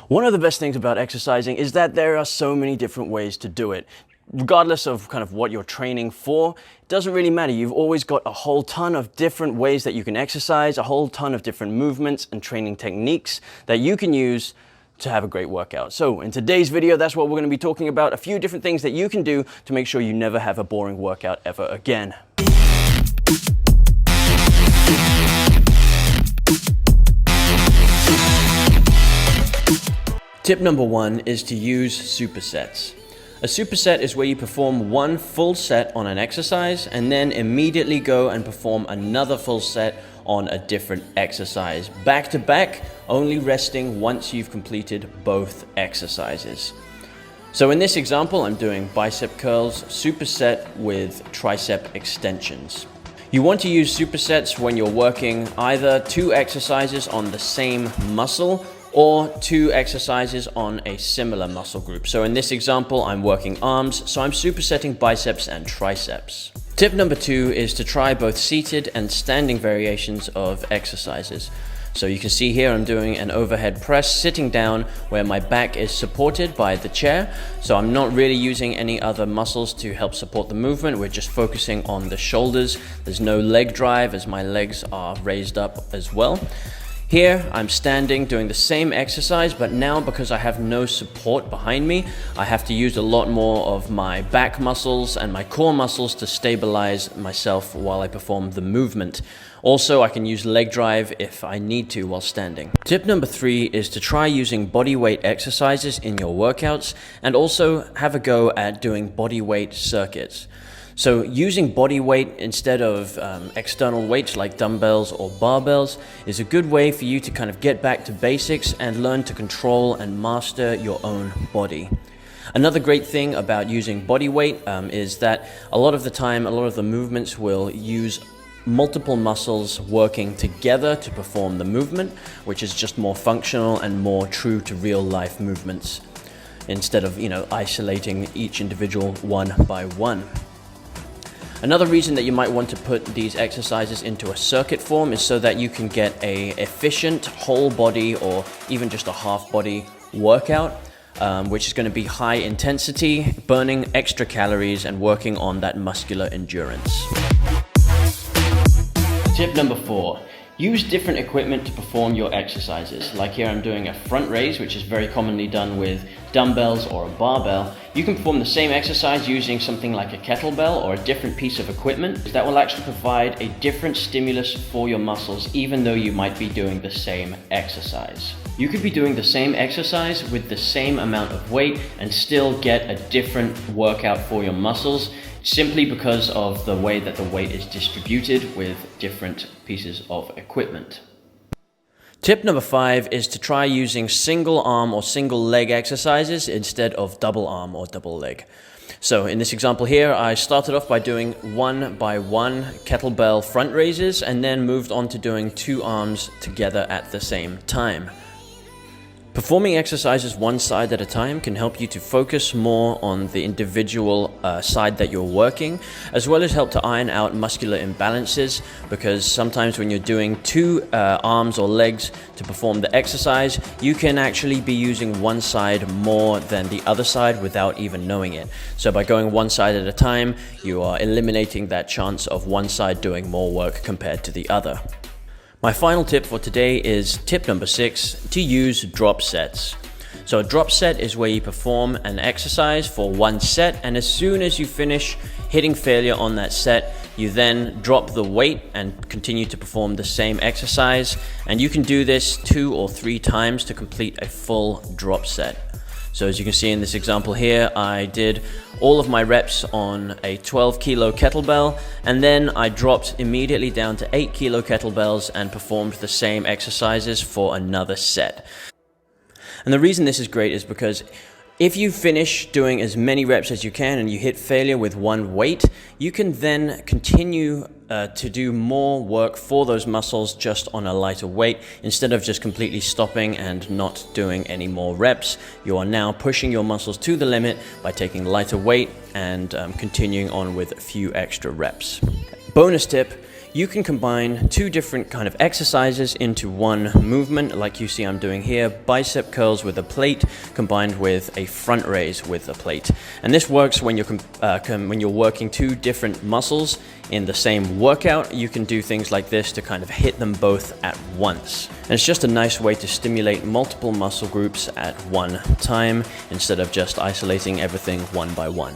One of the best things about exercising is that there are so many different ways to do it. Regardless of kind of what you're training for, it doesn't really matter. You've always got a whole ton of different ways that you can exercise, a whole ton of different movements and training techniques that you can use to have a great workout. So in today's video, that's what we're going to be talking about, a few different things that you can do to make sure you never have a boring workout ever again. Tip number one is to use supersets. A superset is where you perform one full set on an exercise and then immediately go and perform another full set on a different exercise, back to back, only resting once you've completed both exercises. So in this example, I'm doing bicep curls, superset with tricep extensions. You want to use supersets when you're working either two exercises on the same muscle or two exercises on a similar muscle group. So in this example, I'm working arms, so I'm supersetting biceps and triceps. Tip number two is to try both seated and standing variations of exercises. So you can see here I'm doing an overhead press sitting down where my back is supported by the chair. So I'm not really using any other muscles to help support the movement. We're just focusing on the shoulders. There's no leg drive as my legs are raised up as well. Here, I'm standing doing the same exercise, but now because I have no support behind me, I have to use a lot more of my back muscles and my core muscles to stabilize myself while I perform the movement. Also, I can use leg drive if I need to while standing. Tip number three is to try using body weight exercises in your workouts and also have a go at doing body weight circuits. So using body weight instead of external weights like dumbbells or barbells is a good way for you to kind of get back to basics and learn to control and master your own body. Another great thing about using body weight is that a lot of the time, a lot of the movements will use multiple muscles working together to perform the movement, which is just more functional and more true to real life movements instead of, isolating each individual one by one. Another reason that you might want to put these exercises into a circuit form is so that you can get an efficient whole body or even just a half body workout, which is going to be high intensity, burning extra calories and working on that muscular endurance. Tip number four. Use different equipment to perform your exercises. Like here I'm doing a front raise, which is very commonly done with dumbbells or a barbell. You can perform the same exercise using something like a kettlebell or a different piece of equipment that will actually provide a different stimulus for your muscles, even though you might be doing the same exercise. You could be doing the same exercise with the same amount of weight and still get a different workout for your muscles, simply because of the way that the weight is distributed with different pieces of equipment. Tip number five is to try using single arm or single leg exercises instead of double arm or double leg. So in this example here, I started off by doing 1 by 1 kettlebell front raises and then moved on to doing two arms together at the same time. Performing exercises one side at a time can help you to focus more on the individual side that you're working, as well as help to iron out muscular imbalances, because sometimes when you're doing two arms or legs to perform the exercise, you can actually be using one side more than the other side without even knowing it. So by going one side at a time, you are eliminating that chance of one side doing more work compared to the other. My final tip for today is tip number 6, to use drop sets. So a drop set is where you perform an exercise for one set, and as soon as you finish hitting failure on that set, you then drop the weight and continue to perform the same exercise. And you can do this 2 or 3 times to complete a full drop set. So as you can see in this example here, I did all of my reps on a 12 kilo kettlebell, and then I dropped immediately down to 8 kilo kettlebells and performed the same exercises for another set. And the reason this is great is because if you finish doing as many reps as you can and you hit failure with one weight, you can then continue to do more work for those muscles just on a lighter weight. Instead of just completely stopping and not doing any more reps, you are now pushing your muscles to the limit by taking lighter weight and continuing on with a few extra reps. Bonus tip, you can combine two different kind of exercises into one movement, like you see I'm doing here, bicep curls with a plate combined with a front raise with a plate. And this works when you're working two different muscles in the same workout. You can do things like this to kind of hit them both at once. And it's just a nice way to stimulate multiple muscle groups at one time instead of just isolating everything one by one.